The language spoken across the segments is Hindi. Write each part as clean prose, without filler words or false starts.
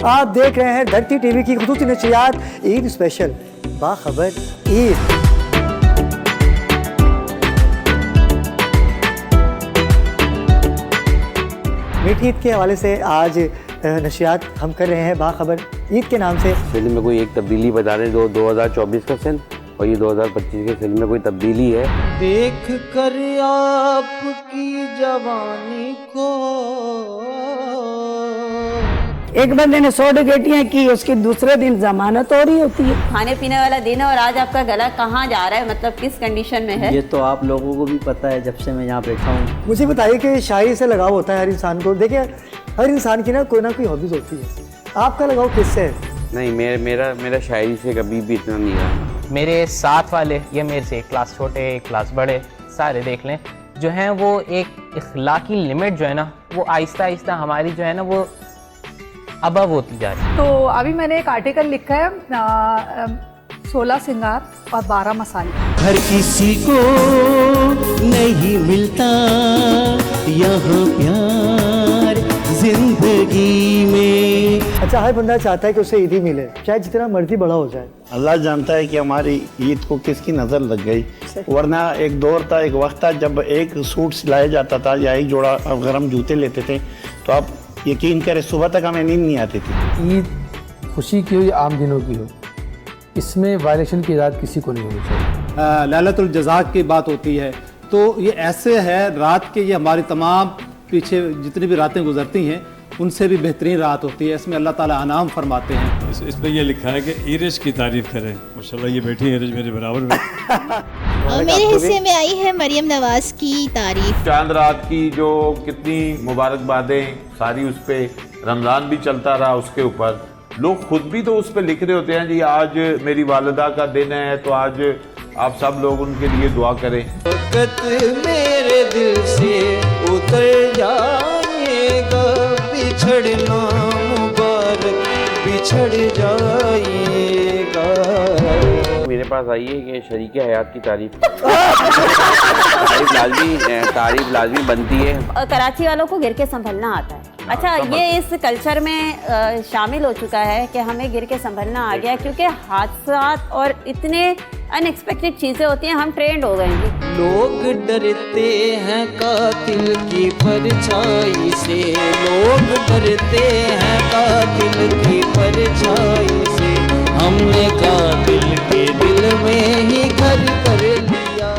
आप देख रहे हैं धरती टीवी की खुसूसी नशियात ईद स्पेशल बाखबर ईद। मीठी ईद के हवाले से आज नशियात हम कर रहे हैं बाखबर ईद के नाम से। फिल्म में कोई एक तब्दीली बता रहे 2024 का फिल्म और ये 2025 के फिल्म में कोई तब्दीली है। देख कर आपकी जवानी को एक बंदे ने 100 डकैतियां की, उसकी दूसरे दिन जमानत हो रही होती है। खाने पीने वाला दिन है और आज आपका गला कहाँ जा रहा है, मतलब किस कंडीशन में है? ये तो आप लोगों को भी पता है जब से मैं यहाँ बैठा हूँ। मुझे बताइए कि शायरी से लगाव होता है हर इंसान को। देखिए हर इंसान की ना कोई हॉबीज होती है, आपका लगाव किससे है? नहीं मेरा शायरी से कभी भी इतना नहीं रहा। मेरे साथ वाले या मेरे से क्लास छोटे क्लास बड़े सारे देख लें जो हैं वो एक इखलाकी लिमिट जो है ना वो आहिस्ता आहिस्ता हमारी जो है ना वो अबव होती जा रही है। तो अभी मैंने एक आर्टिकल लिखा है 16 सिंगार और 12 मसाले। हर किसी को नहीं मिलता यहाँ प्यार जिंदगी में। अच्छा हर बंदा चाहता है कि उसे ईद ही मिले, चाहे जितना मर्जी बड़ा हो जाए। अल्लाह जानता है कि हमारी ईद को किसकी नज़र लग गई, वरना एक दौर था, एक वक्त था जब एक सूट सिलाया जाता था या एक जोड़ा अगर हम जूते लेते थे तो आप यकीन करें सुबह तक हमें नींद नहीं आती थी। ईद खुशी की हो या आम दिनों की हो, इसमें वायलेशन की इजाज़त किसी को नहीं होनी चाहिए। लैलतुल जज़ा की बात होती है तो ये ऐसे है रात के, ये हमारी तमाम पीछे जितनी भी रातें गुजरती हैं उनसे भी बेहतरीन रात होती है। इसमें अल्लाह ताला अनाम फरमाते हैं। इसमें यह लिखा है कि ईरिश की तारीफ करें। माशाल्लाह ये बैठी है ईरिश मेरे बराबर में। मेरे हिस्से में आई है मरियम नवाज की तारीफ। चांद रात की जो कितनी मुबारकबादें सारी उस पे, रमज़ान भी चलता रहा उसके ऊपर, लोग खुद भी तो उस पे लिख रहे होते हैं जी आज मेरी वालिदा का दिन है तो आज आप सब लोग उनके लिए दुआ करें। मेरे दिल से उतर जाएगा, बिछड़ना मुबारक बिछड़ जाएगा। मेरे पास आई है कि शरीके हयात की तारीफ लाजमी बनती है। कराची वालों को गिर के संभलना आता है। अच्छा ये इस कल्चर में शामिल हो चुका है कि हमें गिर के संभलना आ गया, क्योंकि हादसात और इतने अनएक्सपेक्टेड चीज़ें होती हैं, हम ट्रेंड हो गए हैं। लोग डरते हैं कातिल की परछाई से, लोग डरते हैं कातिल की परछाई से, हमने कातिल के दिल में ही घर कर लिया।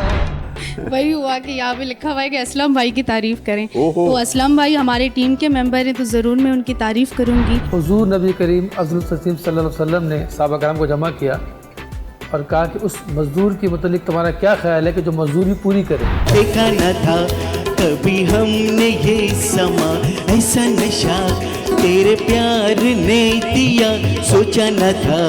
वही हुआ कि यहाँ पे लिखा हुआ है कि असलम भाई की तारीफ करें, तो असलम भाई हमारे टीम के मेंबर हैं तो ज़रूर मैं उनकी तारीफ करूँगी। हुजूर नबी करीम सल्लल्लाहु अलैहि वसल्लम ने सहाबा कराम को जमा किया और कहा कि उस मजदूर के मुतालिक तुम्हारा क्या ख्याल है कि जो मजदूरी पूरी करे। देखा न था कभी हमने ये समा, ऐसा नशा तेरे प्यार ने दिया, सोचा न था।